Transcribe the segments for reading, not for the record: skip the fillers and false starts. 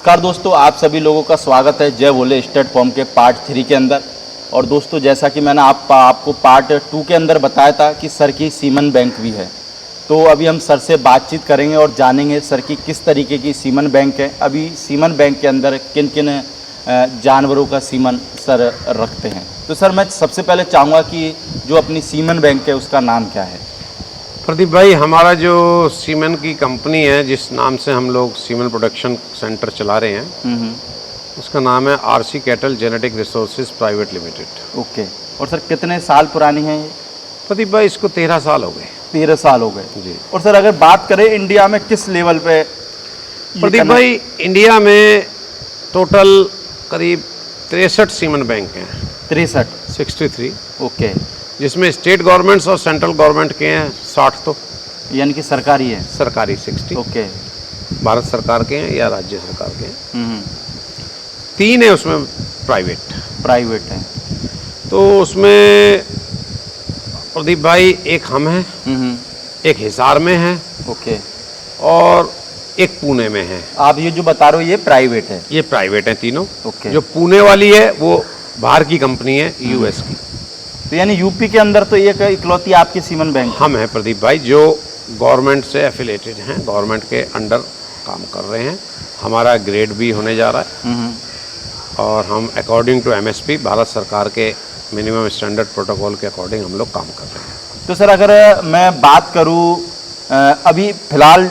नमस्कार दोस्तों, आप सभी लोगों का स्वागत है जय बोले स्टेट फॉर्म के पार्ट 3 के अंदर। और दोस्तों, जैसा कि मैंने आपको पार्ट 2 के अंदर बताया था कि सर की सीमन बैंक भी है, तो अभी हम सर से बातचीत करेंगे और जानेंगे सर की किस तरीके की सीमन बैंक है, अभी सीमन बैंक के अंदर किन किन जानवरों का सीमन सर रखते हैं। तो सर, मैं सबसे पहले चाहूँगा कि जो अपनी सीमन बैंक है उसका नाम क्या है? प्रदीप भाई, हमारा जो सीमेंट की कंपनी है, जिस नाम से हम लोग सीमेंट प्रोडक्शन सेंटर चला रहे हैं, उसका नाम है RC cattle genetic resources private limited. Okay. और सर, कितने साल पुरानी है ये? प्रदीप भाई, इसको 13 साल हो गए। 13 साल हो गए जी। और सर, अगर बात करें इंडिया में किस लेवल पे? प्रदीप भाई, इंडिया में टोटल करीब 63 सीमेंट बैंक हैं। 63? ओके। जिसमें स्टेट गवर्नमेंट्स और सेंट्रल गवर्नमेंट के हैं 60, तो यानी कि सरकारी है? सरकारी 60। ओके। भारत सरकार के हैं या राज्य सरकार के हैं। 3 है उसमें प्राइवेट है। तो उसमें प्रदीप भाई एक हम हैं, एक हिसार में है, ओके, और एक पुणे में है। आप ये जो बता रहे हो ये प्राइवेट है? ये प्राइवेट हैं तीनों। ओके। जो पुणे वाली है वो बाहर की कंपनी है, यूएस की। तो यानी यूपी के अंदर तो एक इकलौती आपकी सीमन बैंक हम हैं प्रदीप भाई, जो गवर्नमेंट से एफिलेटेड हैं, गवर्नमेंट के अंडर काम कर रहे हैं। हमारा ग्रेड भी होने जा रहा है और हम अकॉर्डिंग टू एमएसपी, भारत सरकार के मिनिमम स्टैंडर्ड प्रोटोकॉल के अकॉर्डिंग हम लोग काम कर रहे हैं। तो सर, अगर मैं बात करूं अभी फिलहाल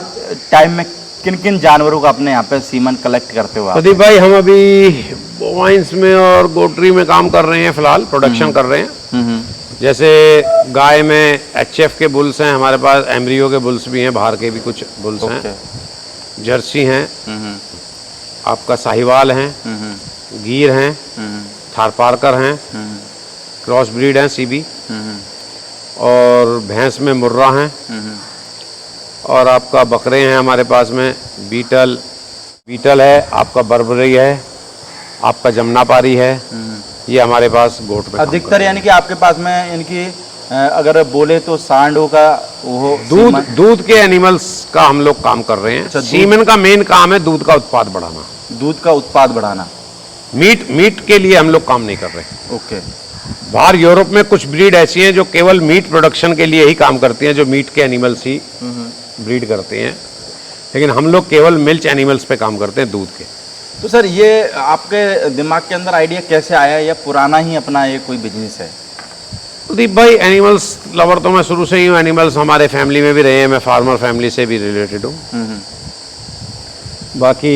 टाइम में किन किन जानवरों का अपने यहाँ पे सीमन कलेक्ट करते हो आप? प्रदीप भाई, हम अभी बोवाइंस में और गोट्री में काम कर रहे हैं, फिलहाल प्रोडक्शन कर रहे हैं। जैसे गाय में एचएफ के बुल्स हैं हमारे पास, एम्ब्रियो के बुल्स भी हैं, बाहर के भी कुछ बुल्स हैं, जर्सी हैं, आपका साहिवाल हैं, गीर हैं, थारपारकर हैं, क्रॉस ब्रीड हैं सीबी, और भैंस में मुर्रा हैं, और आपका बकरे हैं हमारे पास में, बीटल है, आपका बर्बरी है, आपका जमुनापारी है। ये हमारे पास गोट में अधिकतर, यानी कि आपके पास में इनकी अगर बोले तो सांडों का वो दूध के एनिमल्स का हम लोग काम कर रहे हैं। सीमेन का मेन काम है दूध का उत्पाद बढ़ाना। दूध का उत्पाद बढ़ाना। मीट के लिए हम लोग काम नहीं कर रहे। ओके। बाहर यूरोप में कुछ ब्रीड ऐसी हैं जो केवल मीट प्रोडक्शन के लिए ही काम करती हैं, जो मीट के एनिमल्स ही ब्रीड करते हैं, लेकिन हम लोग केवल मिल्क एनिमल्स पे काम करते हैं, दूध के। तो सर, ये आपके दिमाग के अंदर आइडिया कैसे आया, या पुराना ही अपना ये कोई बिजनेस है? प्रदीप भाई, एनिमल्स लवर तो मैं शुरू से ही हूँ। एनिमल्स हमारे फैमिली में भी रहे हैं, मैं फार्मर फैमिली से भी रिलेटेड हूँ। बाकी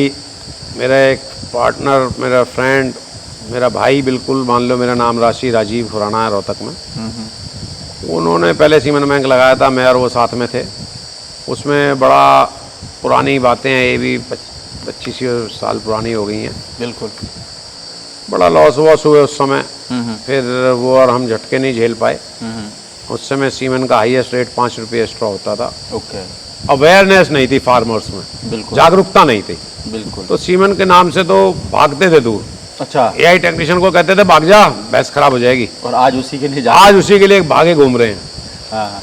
मेरा एक पार्टनर, मेरा फ्रेंड, मेरा भाई, बिल्कुल मान लो मेरा नाम राजीव खुराना है, रोहतक में। उन्होंने पहले सीमेंट बैंक लगाया था, मैं और वो साथ में थे। उसमें बड़ा पुरानी बातें हैं, ये भी 25 साल पुरानी हो गई हैं। बिल्कुल। बड़ा लॉस हुए उस समय। फिर वो और हम झटके नहीं झेल पाए। उस समय सीमेंट का हाईएस्ट रेट 5 रुपये स्ट्रॉ होता था। ओके। अवेयरनेस नहीं थी फार्मर्स में, बिल्कुल, जागरूकता नहीं थी। बिल्कुल। तो सीमेंट के नाम से तो भागते थे दूर। अच्छा। एआई टेक्नीशियन को कहते थे भाग जा, भैंस खराब हो जाएगी, और आज उसी के लिए आज उसी के लिए भागे घूम रहे हैं। हाँ।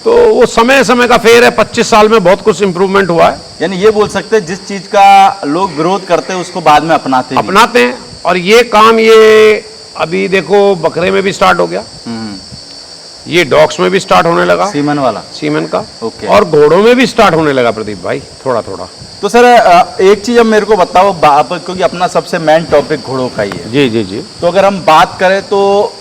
तो वो समय का फेर है। 25 साल में बहुत कुछ इंप्रूवमेंट हुआ है। यानी ये बोल सकते हैं, जिस चीज का लोग विरोध करते हैं उसको बाद में अपनाते हैं। और ये काम ये अभी देखो बकरे में भी स्टार्ट हो गया, ये डॉग्स में भी स्टार्ट होने लगा, सीमन का। ओके। और घोड़ों में भी स्टार्ट होने लगा प्रदीप भाई, थोड़ा थोड़ा। तो सर, एक चीज अब मेरे को बताओ, क्योंकि अपना सबसे मेन टॉपिक घोड़ों का ही है। जी। तो अगर हम बात करें तो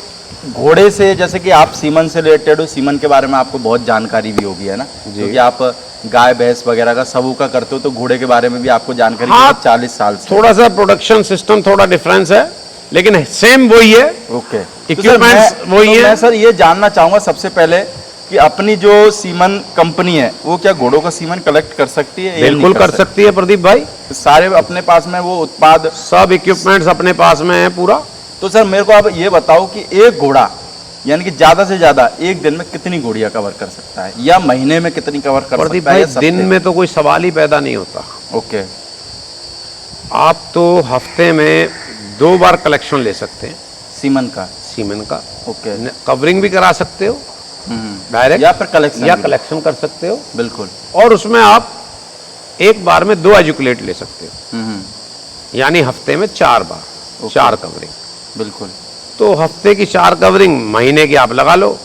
घोड़े से, जैसे कि आप सीमन से रिलेटेड हो, सीमन के बारे में आपको बहुत जानकारी भी होगी, है ना? क्योंकि आप गाय भैंस वगैरह का सबू का करते हो, तो घोड़े के बारे में भी आपको जानकारी है 40 साल से। थोड़ा सा प्रोडक्शन सिस्टम थोड़ा डिफरेंस है, लेकिन सेम वही है। ओके। इक्विपमेंट्स वही है। मैं सर ये जानना चाहूंगा सबसे पहले कि अपनी जो सीमन कंपनी है वो क्या घोड़ों का सीमन कलेक्ट कर सकती है? बिल्कुल कर सकती है प्रदीप भाई। सारे अपने पास में वो उत्पाद, सब इक्विपमेंट्स अपने पास में है पूरा। तो सर, मेरे को आप ये बताओ कि एक घोड़ा, यानी कि ज्यादा से ज्यादा एक दिन में कितनी घोड़ियां कवर कर सकता है, या महीने में कितनी कवर कर सकता है? दिन में तो कोई सवाल ही पैदा नहीं होता। ओके। आप तो हफ्ते में 2 बार कलेक्शन ले सकते हैं सीमन का। ओके। कवरिंग भी करा सकते हो डायरेक्ट, या फिर कलेक्शन कर सकते हो। बिल्कुल। और उसमें आप एक बार में 2 एजुकुलेट ले सकते हो। यानी हफ्ते में 4 बार 4 कवरिंग। बिल्कुल। तो हफ्ते की 4 कवरिंग, महीने की आप लगा लो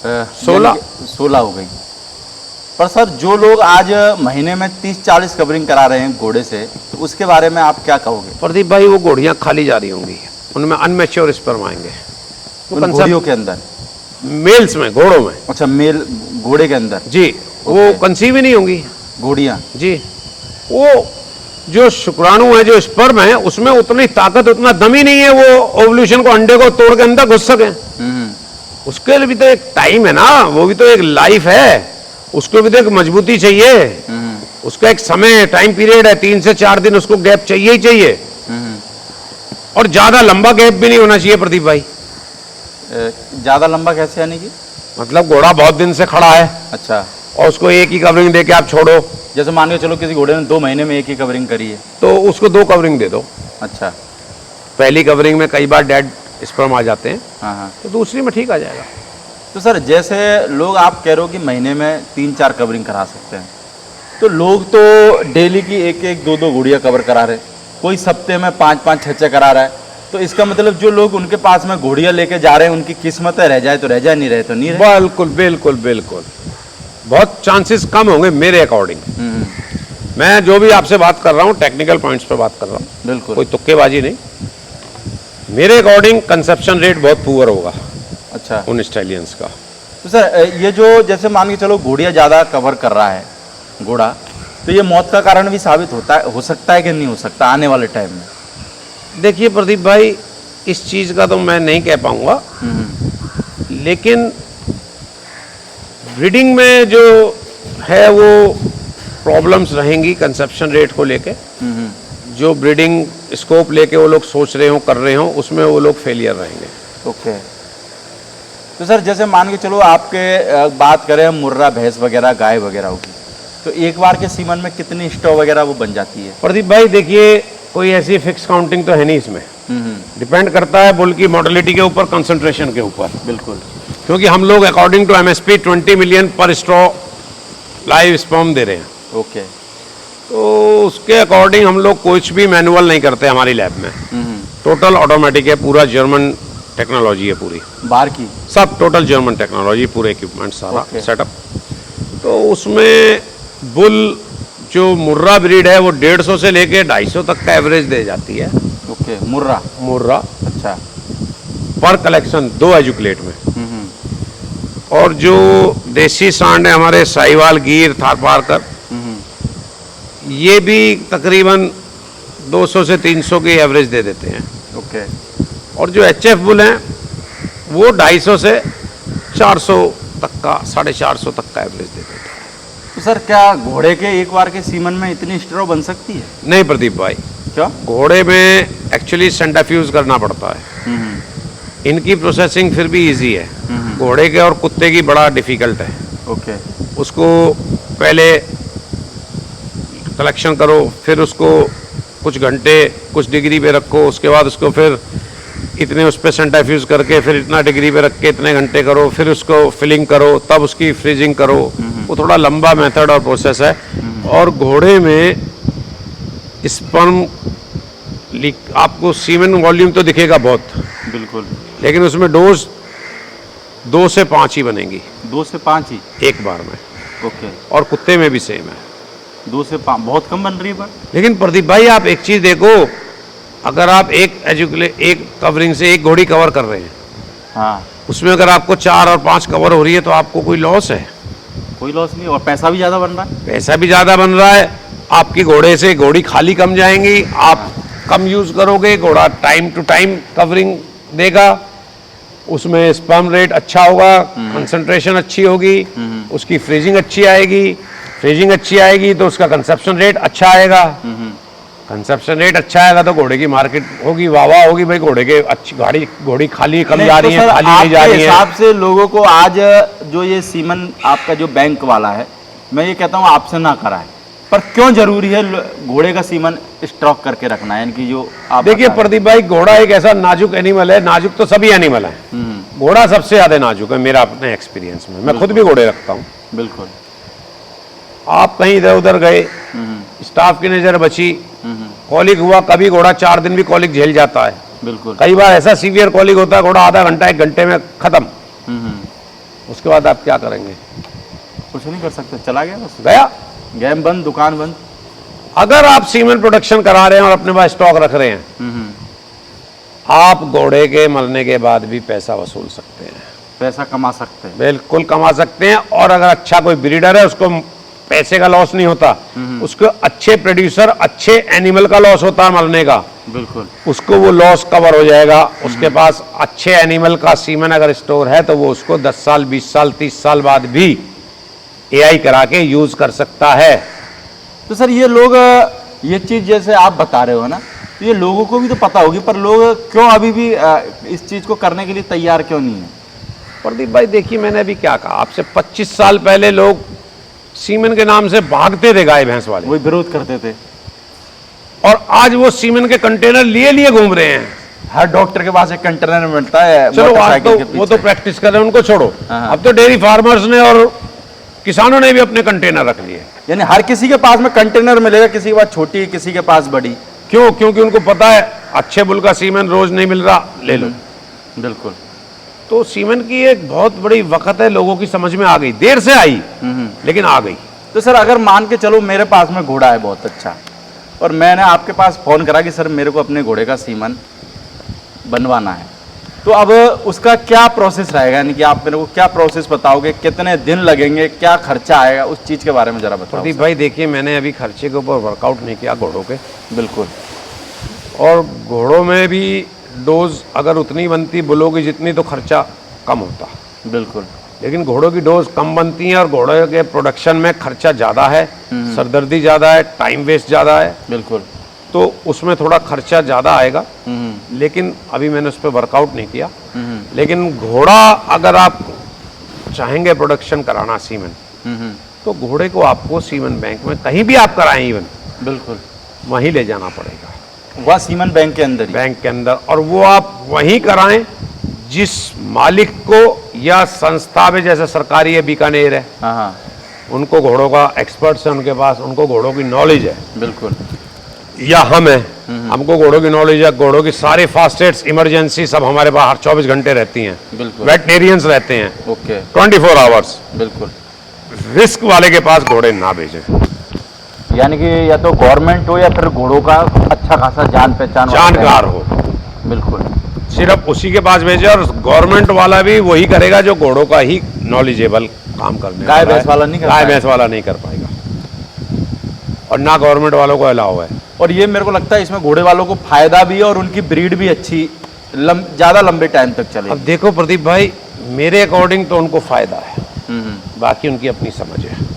16 हो गई। पर सर जो लोग आज महीने में 30-40 कवरिंग करा रहे हैं घोड़े से, तो उसके बारे में आप क्या कहोगे? प्रदीप भाई, वो घोड़ियां खाली जा रही होंगी, उनमें अनमेच्योर स्पर्म आएंगे। उन घोड़ियों के अंदर, मेल्स में, घोड़ों में। अच्छा, मेल घोड़े के अंदर जी, वो कंसीव ही नहीं होंगी घोड़ियाँ जी। वो जो शुक्राणु है, जो स्पर्म है, उसमें उतनी ताकत, उतना दम ही नहीं है वो ओवल्यूशन को, अंडे को तोड़ के अंदर घुस सके। उसके लिए भी तो एक टाइम है ना, वो भी तो एक लाइफ है, उसको भी तो एक मजबूती चाहिए, उसका एक समय, टाइम पीरियड है, 3 से 4 दिन उसको गैप चाहिए ही चाहिए। और ज्यादा लंबा गैप भी नहीं होना चाहिए प्रदीप भाई। ज्यादा लंबा कैसे, यानी कि मतलब घोड़ा बहुत दिन से खड़ा है, अच्छा, और उसको एक ही कवरिंग दे के आप छोड़ो, जैसे मान के चलो किसी घोड़े ने 2 महीने में एक ही कवरिंग करी है, तो उसको 2 कवरिंग दे दो। अच्छा, पहली कवरिंग में कई बार डेड स्पर्म आ जाते हैं, हाँ हाँ। तो दूसरी में ठीक आ जाएगा। तो सर जैसे लोग, आप कह रहे हो कि महीने में 3-4 कवरिंग करा सकते हैं, तो लोग तो डेली की 1-1, 2-2 घोड़ियाँ कवर करा रहे, कोई सप्ते में 5-5, 6-6 करा रहा है। तो इसका मतलब जो लोग उनके पास में घोड़ियाँ लेके जा रहे हैं, उनकी किस्मत है, रह जाए तो रह जाए, नहीं रहे तो नहीं रहे। बिल्कुल बिल्कुल बिल्कुल, बहुत चांसेस कम होंगे मेरे अकॉर्डिंग। मैं जो भी आपसे बात कर रहा हूँ, टेक्निकल पॉइंट्स पे बात कर रहा हूँ, बिल्कुल, कोई तुक्केबाजी नहीं। मेरे अकॉर्डिंग कंसेप्शन रेट बहुत पुअर होगा अच्छा, उन स्टैलियंस का। तो सर ये जो, जैसे मान के चलो घोड़ियाँ ज़्यादा कवर कर रहा है घोड़ा, तो ये मौत का कारण भी साबित होता है, हो सकता है कि नहीं हो सकता आने वाले टाइम में? देखिए प्रदीप भाई, इस चीज़ का तो मैं नहीं कह पाऊंगा, लेकिन ब्रीडिंग में जो है वो प्रॉब्लम्स रहेंगी कंसेप्शन रेट को लेके। जो ब्रीडिंग स्कोप लेके वो लोग सोच रहे हो, कर रहे हो, उसमें वो लोग फेलियर रहेंगे। ओके। तो सर जैसे मान के चलो आपके बात करें हम मुर्रा, भैंस वगैरह, गाय वगैरह की, तो एक बार के सीमन में कितनी स्टॉ वगैरह वो बन जाती है? प्रदीप भाई देखिए, कोई ऐसी फिक्स काउंटिंग तो है नहीं इसमें, डिपेंड करता है बुल की मॉडलिटी के ऊपर, कंसंट्रेशन के ऊपर। बिल्कुल, क्योंकि हम लोग अकॉर्डिंग टू एमएसपी 20 मिलियन पर स्ट्रॉ लाइव स्पर्म दे रहे हैं। ओके। तो उसके अकॉर्डिंग हम लोग कुछ भी मैनुअल नहीं करते हमारी लैब में, टोटल ऑटोमेटिक है, पूरा जर्मन टेक्नोलॉजी है पूरी, बाहर की सब टोटल जर्मन टेक्नोलॉजी, पूरे इक्विपमेंट सारा सेटअप। तो उसमें बुल जो मुर्रा ब्रीड है वो 150 से लेके 250 तक का एवरेज दे जाती है। ओके, मुर्रा, मुर्रा अच्छा, पर कलेक्शन 2 एजुकेट में। और जो देसी सांड है हमारे साहिवाल, गिर, थारपारकर, ये भी तकरीबन 200 से 300 की एवरेज दे देते हैं। ओके। और जो एचएफ बुल हैं वो 250 से 400 तक का, 450 तक का एवरेज दे देते हैं। तो सर क्या घोड़े के एक बार के सीमन में इतनी स्ट्रॉ बन सकती है? नहीं प्रदीप भाई, क्या? घोड़े में एक्चुअली सेंट्रीफ्यूज करना पड़ता है, इनकी प्रोसेसिंग फिर भी इजी है, घोड़े के और कुत्ते की बड़ा डिफिकल्ट है। ओके। उसको पहले कलेक्शन करो, फिर उसको कुछ घंटे कुछ डिग्री पे रखो, उसके बाद उसको फिर इतने उस पर सेंट्रीफ्यूज करके फिर इतना डिग्री पे रख के इतने घंटे करो, फिर उसको फिलिंग करो, तब उसकी फ्रीजिंग करो। वो थोड़ा लंबा मेथड और प्रोसेस है। और घोड़े में स्पर्म आपको सीमेन वॉल्यूम तो दिखेगा बहुत, बिल्कुल, लेकिन उसमें डोज 2 से 5 ही बनेगी, 2 से 5 ही एक बार में। ओके। और कुत्ते में भी सेम है, 2 से 5 बहुत कम बन रही है। पर लेकिन प्रदीप भाई आप एक चीज देखो, अगर आप एक कवरिंग से एक घोड़ी कवर कर रहे हैं, हाँ, उसमें अगर आपको 4 और 5 कवर हो रही है तो आपको कोई लॉस है? कोई लॉस नहीं, और पैसा भी ज़्यादा बन रहा है। पैसा भी ज़्यादा बन रहा है, आपकी घोड़े से घोड़ी खाली कम जाएंगी, आप कम यूज़ करोगे, घोड़ा टाइम टू टाइम कवरिंग देगा, उसमें स्पर्म रेट अच्छा होगा, कंसंट्रेशन अच्छी होगी, उसकी फ्रीजिंग अच्छी आएगी, फ्रीजिंग अच्छी आएगी तो उसका कंसेप्शन रेट अच्छा आएगा, कंसेप्शन रेट अच्छा आएगा तो घोड़े की मार्केट होगी, वाह होगी भाई, घोड़े के अच्छी घोड़ी खाली कम जा रही है, खाली नहीं जा रही है। हिसाब से लोगों को आज जो ये सीमन आपका जो बैंक वाला है, मैं ये कहता हूँ आपसे ना कराए, पर क्यों जरूरी है घोड़े का सीमन स्टॉक करके रखना है? यानी कि जो आप देखिए प्रदीप भाई, घोड़ा एक ऐसा नाजुक एनिमल है, नाजुक तो सभी एनिमल है, घोड़ा सबसे ज्यादा नाजुक है मेरा अपने एक्सपीरियंस में, मैं खुद भी घोड़े रखता हूँ। बिल्कुल। आप कहीं इधर उधर गए, स्टाफ की नजर बची, कॉलिक हुआ, कभी घोड़ा 4 दिन भी कॉलिक झेल जाता है, बिल्कुल। कई बार ऐसा सीवियर कॉलिक होता है घोड़ा आधा घंटा 1 घंटे में खत्म। उसके बाद आप क्या करेंगे? कुछ नहीं कर सकते, चला गया बस, गया, गेम बंद, दुकान बंद। अगर आप सीमेंट प्रोडक्शन करा रहे हैं और अपने पास स्टॉक रख रहे हैं, आप घोड़े के मरने के बाद भी पैसा वसूल सकते हैं, पैसा कमा सकते हैं, बिल्कुल कमा सकते हैं। और अगर अच्छा कोई ब्रीडर है उसको पैसे का लॉस नहीं होता, उसको अच्छे प्रोड्यूसर अच्छे एनिमल का लॉस होता है मरने का, बिल्कुल। उसको वो लॉस कवर हो जाएगा। उसके पास अच्छे एनिमल का सीमेन अगर स्टोर है तो वो उसको 10 साल 20 साल 30 साल बाद भी एआई करा के यूज कर सकता है। तो सर ये लोग, ये चीज़ जैसे आप बता रहे हो ना, तो ये लोगों को भी तो पता होगी, पर लोग क्यों अभी भी इस चीज़ को करने के लिए तैयार क्यों नहीं है? प्रदीप भाई देखिए, मैंने अभी क्या कहा आपसे, 25 साल पहले लोग सीमेन के नाम से भागते थे गाय भैंस वाले, वही विरोध करते थे, और आज वो सीमेन के कंटेनर लिए लिए घूम रहे हैं। हर डॉक्टर के पास एक कंटेनर मिलता है। चलो आज मोटरसाइकिल तो के वो तो पीछे। प्रैक्टिस कर रहे हैं, उनको छोड़ो। हाँ। अब तो डेयरी फार्मर्स ने और किसानों ने भी अपने कंटेनर रख लिए। यानी हर किसी के पास में कंटेनर मिलेगा, किसी के पास छोटी, किसी के पास बड़ी। क्यों? क्योंकि उनको पता है अच्छे बुल का सीमेन रोज नहीं मिल रहा, ले लो। बिल्कुल। तो सीमेन की एक बहुत बड़ी वक्त है, लोगों की समझ में आ गई, देर से आई लेकिन आ गई। तो सर अगर मान के चलो मेरे पास में घोड़ा है बहुत अच्छा, और मैंने आपके पास फ़ोन करा कि सर मेरे को अपने घोड़े का सीमन बनवाना है, तो अब उसका क्या प्रोसेस रहेगा? यानी कि आप मेरे को क्या प्रोसेस बताओगे, कितने दिन लगेंगे, क्या खर्चा आएगा, उस चीज़ के बारे में ज़रा बताओ। प्रदीप भाई देखिए, मैंने अभी खर्चे के ऊपर वर्कआउट नहीं किया घोड़ों के, बिल्कुल। और घोड़ों में भी डोज अगर उतनी बनती बुलों की जितनी तो खर्चा कम होता, बिल्कुल। लेकिन घोड़ों की डोज कम बनती है और घोड़ों के प्रोडक्शन में खर्चा ज़्यादा है, सरदर्दी ज़्यादा है, टाइम वेस्ट ज़्यादा है, बिल्कुल। तो उसमें थोड़ा खर्चा ज़्यादा आएगा। लेकिन अभी मैंने उस पर वर्कआउट नहीं किया। लेकिन घोड़ा अगर आप चाहेंगे प्रोडक्शन कराना सीमेन, तो घोड़े को आपको सीमेन बैंक में कहीं भी आप कराएं, इवन बिल्कुल वहीं ले जाना पड़ेगा, वह सीमन बैंक के अंदर ही। बैंक के अंदर, और वो आप वहीं कराएं जिस मालिक को या संस्था में, जैसे सरकारी है बीकानेर है, हाँ हाँ, उनको घोड़ों का एक्सपर्ट्स है उनके पास, उनको घोड़ों की नॉलेज है, बिल्कुल। या हम हैं, हमको घोड़ों की नॉलेज है, घोड़ों की सारे फास्ट एड्स इमरजेंसी सब हमारे पास हर 24 घंटे रहती हैं, बिल्कुल। वेटनेरियंस रहते हैं ओके, 24 आवर्स। बिल्कुल। रिस्क वाले के पास घोड़े ना भेजें, यानी कि या तो गवर्नमेंट हो या फिर घोड़ों का अच्छा खासा जान पहचान वाला जानकार हो, बिल्कुल। सिर्फ उसी के पास भेजे, और गवर्नमेंट वाला भी वही करेगा जो घोड़ों का ही नॉलेजेबल काम करने गाय वाला है। भैंस वाला नहीं कर गाय पाएगा। भैंस वाला नहीं कर पाएगा, और ना गवर्नमेंट वालों को अलाउ है। और ये मेरे को लगता है इसमें घोड़े वालों को फायदा भी है और उनकी ब्रीड भी अच्छी, ज़्यादा लंबे टाइम तक चलेगी। अब देखो प्रदीप भाई, मेरे अकॉर्डिंग तो उनको फायदा है, बाकी उनकी अपनी समझ है।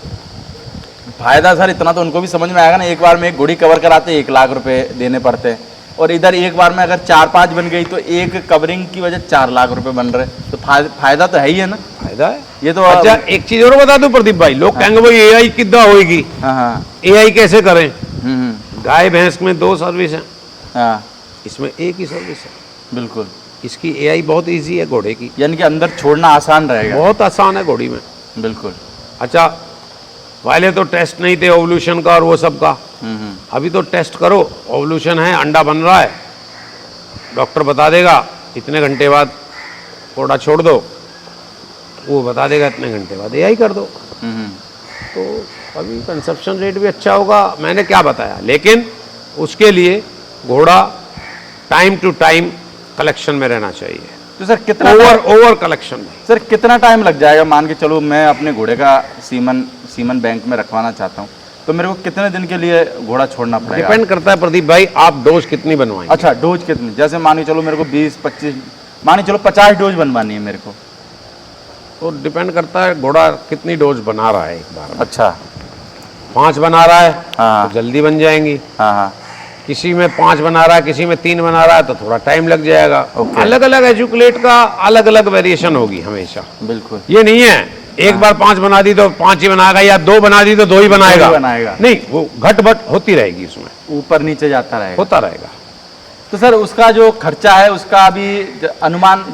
फायदा सर इतना तो उनको भी समझ में आएगा ना, एक बार में एक घोड़ी कवर कराते 1 लाख रुपए देने पड़ते हैं, और इधर एक बार में अगर 4-5 बन गई तो एक कवरिंग की वजह 4 लाख रुपए बन रहे, तो फायदा तो है ही है ना। फायदा है ये तो अच्छा, एक चीज और बता दूं प्रदीप भाई, लोग कहेंगे भाई एआई कितना होगी, हाँ हाँ, एआई कैसे करें? गाय भैंस में 2 सर्विस है, हाँ, इसमें एक ही सर्विस है। बिल्कुल। इसकी एआई बहुत इजी है घोड़े की, यानी कि अंदर छोड़ना आसान रहेगा। बहुत आसान है घोड़ी में। बिल्कुल। अच्छा, पहले तो टेस्ट नहीं थे ओवल्यूशन का और वो सब का, अभी तो टेस्ट करो, ओवल्यूशन है, अंडा बन रहा है, डॉक्टर बता देगा इतने घंटे बाद घोड़ा छोड़ दो, वो बता देगा इतने घंटे बाद एआई कर दो। तो अभी कंजप्शन रेट भी अच्छा होगा, मैंने क्या बताया, लेकिन उसके लिए घोड़ा टाइम टू टाइम कलेक्शन में रहना चाहिए। तो सर कितना ओवर कलेक्शन में सर कितना टाइम लग जाएगा? मान के चलो मैं अपने घोड़े का सीमन बैंक में रखवाना चाहता हूँ, तो मेरे को कितने दिन के लिए घोड़ा छोड़ना पड़ेगा? डिपेंड करता है प्रदीप भाई, आप डोज कितनी बनवाएंगे। अच्छा, डोज कितनी? जैसे मान के चलो मेरे को 20-25, मान के चलो 50 डोज बनवानी है मेरे को, तो डिपेंड करता है घोड़ा कितनी डोज बना रहा है एक बार में। अच्छा, 5 बना रहा है हाँ। तो जल्दी बन जाएंगी, हाँ हाँ, किसी में 5 बना रहा है, किसी में 3 बना रहा है तो थोड़ा टाइम लग जाएगा। ओके। अलग अलग एजुकेट का अलग अलग वेरिएशन होगी हमेशा, बिल्कुल। ये नहीं है एक बार 5 बना दी तो 5 ही बनाएगा, या 2 बना दी तो 2 ही बनाएगा, नहीं, वो घट-बट होती रहेगी, उसमें ऊपर नीचे जाता रहेगा, होता रहेगा। तो सर उसका जो खर्चा है उसका अभी अनुमान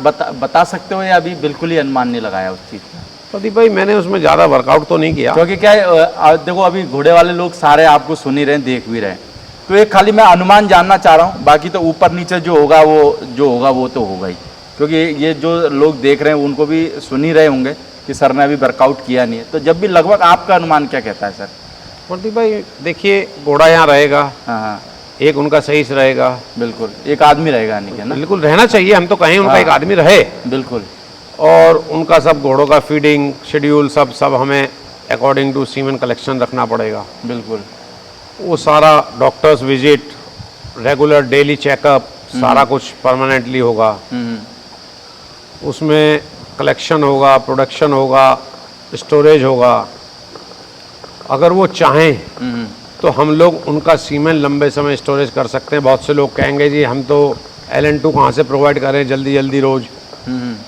बता सकते हो, या अभी बिल्कुल ही अनुमान नहीं लगाया उस चीज़ का? प्रदीप भाई मैंने उसमें ज़्यादा वर्कआउट तो नहीं किया, क्योंकि क्या है, देखो अभी घोड़े वाले लोग सारे आपको सुन ही रहे हैं, देख भी रहे हैं, तो ये खाली मैं अनुमान जानना चाह रहा हूँ, बाकी तो ऊपर नीचे जो होगा वो तो होगा ही, क्योंकि ये जो लोग देख रहे हैं उनको भी सुन ही रहे होंगे कि सर ने अभी वर्कआउट किया नहीं है। तो जब भी लगभग आपका अनुमान क्या कहता है सर? प्रदीप भाई देखिए, घोड़ा यहाँ रहेगा, हाँ हाँ एक उनका सही से रहेगा, बिल्कुल, एक आदमी रहेगा नहीं, है ना? बिल्कुल रहना चाहिए, हम तो कहें उनका हाँ। एक आदमी रहे, बिल्कुल और उनका सब घोड़ों का फीडिंग शेड्यूल सब हमें अकॉर्डिंग टू सीमेन कलेक्शन रखना पड़ेगा। बिल्कुल। वो सारा doctors visit, regular daily checkup, सारा कुछ परमानेंटली होगा। उसमें कलेक्शन होगा, प्रोडक्शन होगा, स्टोरेज होगा। अगर वो चाहें तो हम लोग उनका सीमेन लंबे समय स्टोरेज कर सकते हैं। बहुत से लोग कहेंगे जी हम तो LN2 कहाँ से प्रोवाइड करें जल्दी जल्दी रोज,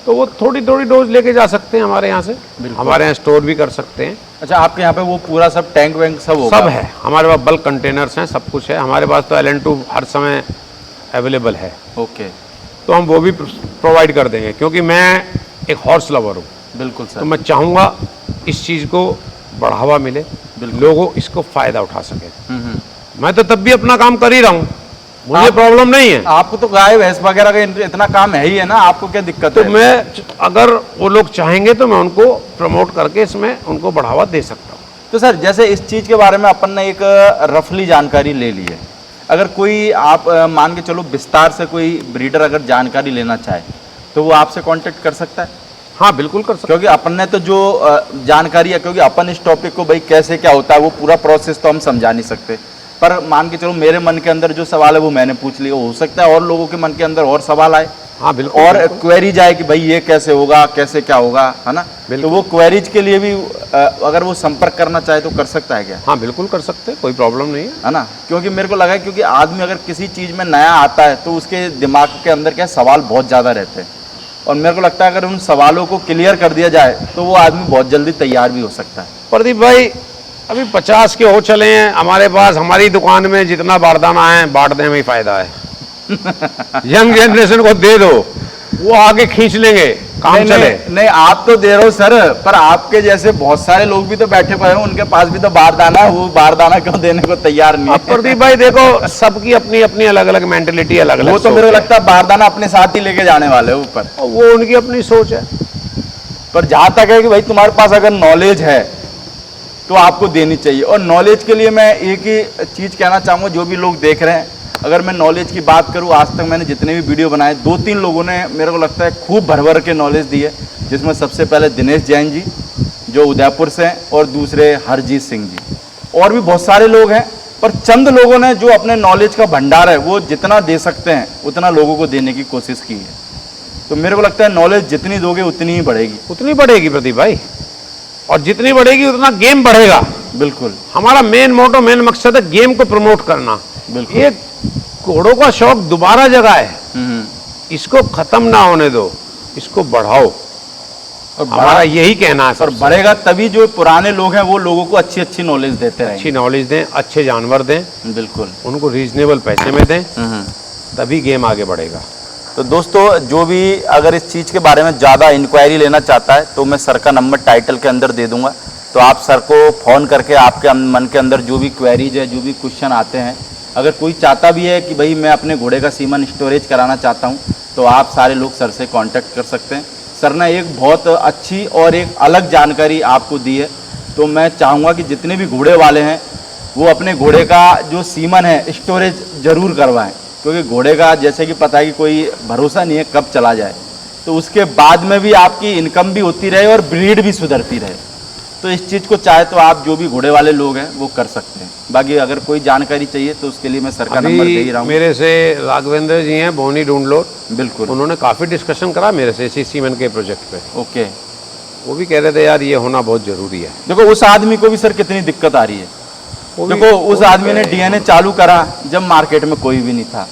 तो वो थोड़ी थोड़ी डोज लेके जा सकते हैं हमारे यहाँ से, हमारे यहाँ स्टोर भी कर सकते हैं। अच्छा, आपके यहाँ पे वो पूरा सब टैंक वैंक सब होगा? सब है हमारे पास, बल्क कंटेनर्स हैं, सब कुछ है हमारे पास। तो LN2 हर समय अवेलेबल है। ओके, तो हम वो भी प्रोवाइड कर देंगे, क्योंकि मैं एक हॉर्स लवर हूँ। बिल्कुल तो सर। मैं चाहूँगा इस चीज़ को बढ़ावा मिले, लोगों इसको फ़ायदा उठा सके। मैं तो तब भी अपना काम कर ही रहा हूँ, मुझे प्रॉब्लम नहीं है। आपको तो गाय भैंस वगैरह का इतना काम है ही है ना, आपको क्या दिक्कत तो है? मैं अगर वो लोग चाहेंगे तो मैं उनको प्रमोट करके इसमें उनको बढ़ावा दे सकता हूँ। तो सर जैसे इस चीज़ के बारे में अपन ने एक रफली जानकारी ले ली है, अगर कोई आप मान के चलो विस्तार से कोई ब्रीडर अगर जानकारी लेना चाहे तो वो आपसे कांटेक्ट कर सकता है? हाँ बिल्कुल कर सकते। क्योंकि अपन ने तो जो जानकारी है, क्योंकि अपन इस टॉपिक को भाई कैसे क्या होता है वो पूरा प्रोसेस तो हम समझा नहीं सकते, पर मान के चलो मेरे मन के अंदर जो सवाल है वो मैंने पूछ लिया, हो सकता है और लोगों के मन के अंदर और सवाल आए। हाँ बिल्कुल, और बिल्कुल। क्वेरी जाए कि भाई ये कैसे होगा, कैसे क्या होगा, है ना? तो वो क्वेरीज के लिए भी अगर वो संपर्क करना चाहे तो कर सकता है क्या? हाँ बिल्कुल कर सकते हैं, कोई प्रॉब्लम नहीं है ना? क्योंकि मेरे को लगा है क्योंकि आदमी अगर किसी चीज़ में नया आता है तो उसके दिमाग के अंदर क्या सवाल बहुत ज़्यादा रहते हैं, और मेरे को लगता है अगर उन सवालों को क्लियर कर दिया जाए तो वो आदमी बहुत जल्दी तैयार भी हो सकता है। प्रदीप भाई अभी 50 के हो चले हैं हमारे पास, हमारी दुकान में जितना बारदाना है बांटने में ही फायदा है। यंग जनरेशन को दे दो, वो आगे खींच लेंगे, काम नहीं, चले। नहीं आप तो दे रहे हो सर, पर आपके जैसे बहुत सारे लोग भी तो बैठे पड़े हैं, उनके पास भी तो बारदाना है, वो बारदाना क्यों देने को तैयार नहीं है? अब प्रदीप भाई देखो, सबकी अपनी अपनी अलग अलग मेंटेलिटी, अलग अलग वो तो मेरे को लगता है बारदाना अपने साथ ही लेके जाने वाले हैं ऊपर, वो उनकी अपनी सोच है। पर जहां तक है कि भाई तुम्हारे पास अगर नॉलेज है तो आपको देनी चाहिए। और नॉलेज के लिए मैं एक ही चीज़ कहना चाहूँगा, जो भी लोग देख रहे हैं, अगर मैं नॉलेज की बात करूँ, आज तक मैंने जितने भी वीडियो बनाए 2-3 लोगों ने मेरे को लगता है खूब भर के नॉलेज दी है, जिसमें सबसे पहले दिनेश जैन जी जो उदयपुर से हैं, और दूसरे हरजीत सिंह जी, और भी बहुत सारे लोग हैं, पर चंद लोगों ने जो अपने नॉलेज का भंडार है वो जितना दे सकते हैं उतना लोगों को देने की कोशिश की है। तो मेरे को लगता है नॉलेज जितनी दोगे उतनी ही बढ़ेगी। उतनी बढ़ेगी प्रदीप भाई, और जितनी बढ़ेगी उतना गेम बढ़ेगा। बिल्कुल, हमारा मेन मोटो, मेन मकसद है गेम को प्रमोट करना। बिल्कुल। ये घोड़ों का शौक दोबारा जगा है, इसको खत्म ना होने दो, इसको बढ़ाओ, और हमारा यही कहना है। और बढ़ेगा तभी जो पुराने लोग हैं वो लोगों को अच्छी अच्छी नॉलेज देते हैं, अच्छी नॉलेज दें, अच्छे जानवर दें, बिल्कुल, उनको रीजनेबल पैसे में दें, तभी गेम आगे बढ़ेगा। तो दोस्तों जो भी अगर इस चीज़ के बारे में ज़्यादा इंक्वायरी लेना चाहता है तो मैं सर का नंबर टाइटल के अंदर दे दूंगा, तो आप सर को फ़ोन करके आपके मन के अंदर जो भी क्वेरीज है, जो भी क्वेश्चन आते हैं, अगर कोई चाहता भी है कि भाई मैं अपने घोड़े का सीमन स्टोरेज कराना चाहता हूँ, तो आप सारे लोग सर से कांटेक्ट कर सकते हैं। सर ने एक बहुत अच्छी और एक अलग जानकारी आपको दी है, तो मैं चाहूँगा कि जितने भी घोड़े वाले हैं वो अपने घोड़े का जो सीमन है स्टोरेज ज़रूर करवाएं, क्योंकि घोड़े का जैसे कि पता है कि कोई भरोसा नहीं है कब चला जाए, तो उसके बाद में भी आपकी इनकम भी होती रहे और ब्रीड भी सुधरती रहे। तो इस चीज़ को चाहे तो आप जो भी घोड़े वाले लोग हैं वो कर सकते हैं। बाकी अगर कोई जानकारी चाहिए तो उसके लिए मैं सर का नंबर दे ही रहा हूँ। मेरे से राघवेंद्र जी हैं, बोनी ढूंढलो, बिल्कुल, उन्होंने काफ़ी डिस्कशन करा मेरे से इसी सीमेन के प्रोजेक्ट पे। ओके, वो भी कह रहे थे यार ये होना बहुत ज़रूरी है। देखो उस आदमी को भी सर कितनी दिक्कत आ रही है। देखो उस आदमी ने डीएनए चालू करा जब मार्केट में कोई भी नहीं था,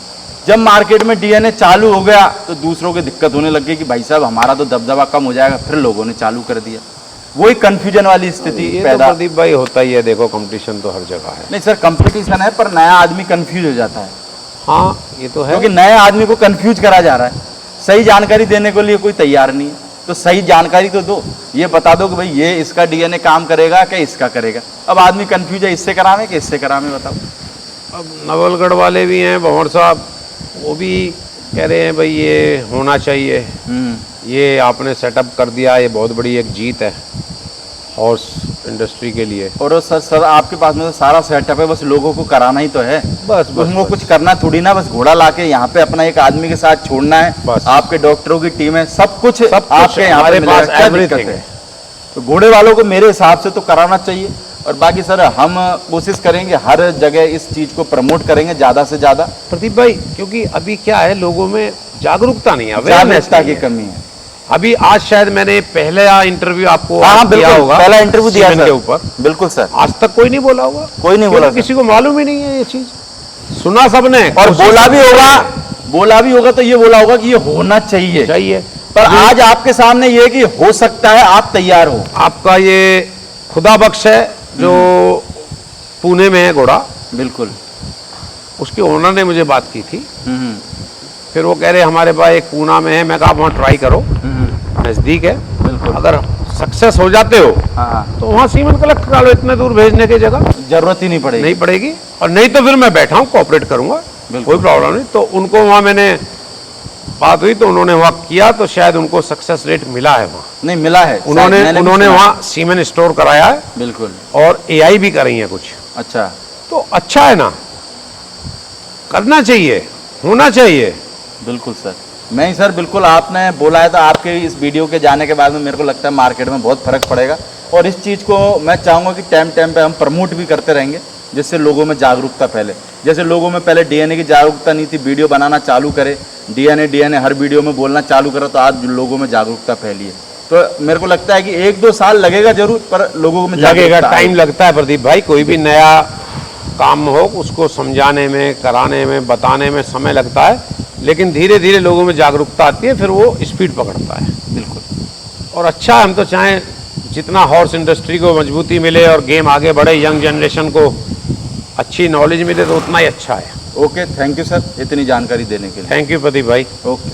जब मार्केट में डीएनए चालू हो गया तो दूसरों को दिक्कत होने लग गई कि भाई साहब हमारा तो दबदबा कम हो जाएगा, फिर लोगों ने चालू कर दिया, वही कंफ्यूजन वाली स्थिति पैदा। तो प्रदीप भाई होता ही है, देखो कंपटीशन तो हर जगह है। नहीं सर कंपटीशन है, पर नया आदमी कंफ्यूज हो जाता है, हाँ ये तो है, क्योंकि नए आदमी को कंफ्यूज करा जा रहा है, सही जानकारी देने के लिए कोई तैयार नहीं है। तो सही जानकारी तो दो, ये बता दो कि भाई ये इसका डीएनए काम करेगा क्या इसका करेगा। अब आदमी कंफ्यूज है, इससे करावे कि इससे करावे, बताओ। अब नवलगढ़ वाले भी हैं, भंवर साहब, वो भी कह रहे हैं भाई ये होना चाहिए, ये आपने सेटअप कर दिया, ये बहुत बड़ी एक जीत है हॉर्स इंडस्ट्री के लिए। और सर आपके पास में तो सारा सेटअप है, बस लोगों को कराना ही तो है। बस उनको कुछ करना थोड़ी ना, बस घोड़ा लाके यहाँ पे अपना एक आदमी के साथ छोड़ना है। बस। आपके डॉक्टरों की टीम है, सब कुछ आपके यहाँ हमारे पे पास मिलेगा, क्या दिक्कत everything है? है। तो घोड़े वालों को मेरे हिसाब से तो कराना चाहिए। और बाकी सर हम कोशिश करेंगे हर जगह इस चीज को प्रमोट करेंगे ज़्यादा से ज़्यादा। प्रदीप भाई, क्योंकि अभी क्या है, लोगों में जागरूकता नहीं है, awareness जागरूकता नहीं की है। कमी है। अभी आज शायद मैंने पहला इंटरव्यू आपको हाँ दिया बिल्कुल, होगा, पहला इंटरव्यू दिया सीमेन सर के ऊपर। बिल्कुल सर, आज तक कोई नहीं बोला होगा, कोई नहीं बोला किसी को मालूम ही नहीं है ये चीज, सुना सबने और कोशिश बोला भी होगा तो ये बोला होगा कि ये होना चाहिए। चाहिए। पर आज आपके सामने ये कि हो सकता है, आप तैयार हो। आपका ये खुदा बख्श है जो पुणे में है घोड़ा, बिल्कुल। उसके ओनर ने मुझे बात की थी, हम्म, फिर वो कह रहे हमारे पास एक पूना में है, मैं कहा आप वहाँ ट्राई करो, नज़दीक है, बिल्कुल। अगर सक्सेस हो जाते हो हाँ, तो वहाँ सीमेन कलेक्ट करा लो, इतने दूर भेजने की जगह जरूरत ही नहीं पड़ेगी। नहीं पड़ेगी, और नहीं तो फिर मैं बैठा हूँ, कोऑपरेट करूँगा, बिल्कुल। कोई प्रॉब्लम नहीं। तो उनको वहाँ मैंने बात हुई तो उन्होंने वहाँ किया, तो शायद उनको सक्सेस रेट मिला है वहाँ, नहीं मिला है, शायद उन्होंने मैंने भी उन्होंने सुना है। वहाँ सीमेन स्टोर कराया है बिल्कुल। और एआई भी करी है कुछ, अच्छा, तो अच्छा है ना, करना चाहिए, होना चाहिए। बिल्कुल सर। नहीं सर, बिल्कुल आपने बोला है तो आपके इस वीडियो के जाने के बाद में मेरे को लगता है मार्केट में बहुत फर्क पड़ेगा। और इस चीज़ को मैं चाहूँगा कि टाइम टाइम पे हम प्रमोट भी करते रहेंगे, जिससे लोगों में जागरूकता फैले। जैसे लोगों में पहले डीएनए की जागरूकता नहीं थी, वीडियो बनाना चालू करे, डीएनए हर वीडियो में बोलना चालू करो, तो आज लोगों में जागरूकता फैली है। तो मेरे को लगता है कि 1-2 साल लगेगा जरूर, पर लोगों में लगेगा, जागरूकता टाइम आएगी। लगता है प्रदीप भाई, कोई भी नया काम हो उसको समझाने में, कराने में, बताने में समय लगता है, लेकिन धीरे धीरे लोगों में जागरूकता आती है, फिर वो स्पीड पकड़ता है। बिल्कुल। और अच्छा है, हम तो चाहें जितना हॉर्स इंडस्ट्री को मजबूती मिले और गेम आगे बढ़े, यंग जनरेशन को अच्छी नॉलेज मिले, तो उतना ही अच्छा है। ओके, थैंक यू सर इतनी जानकारी देने के लिए। थैंक यू प्रदीप भाई। ओके।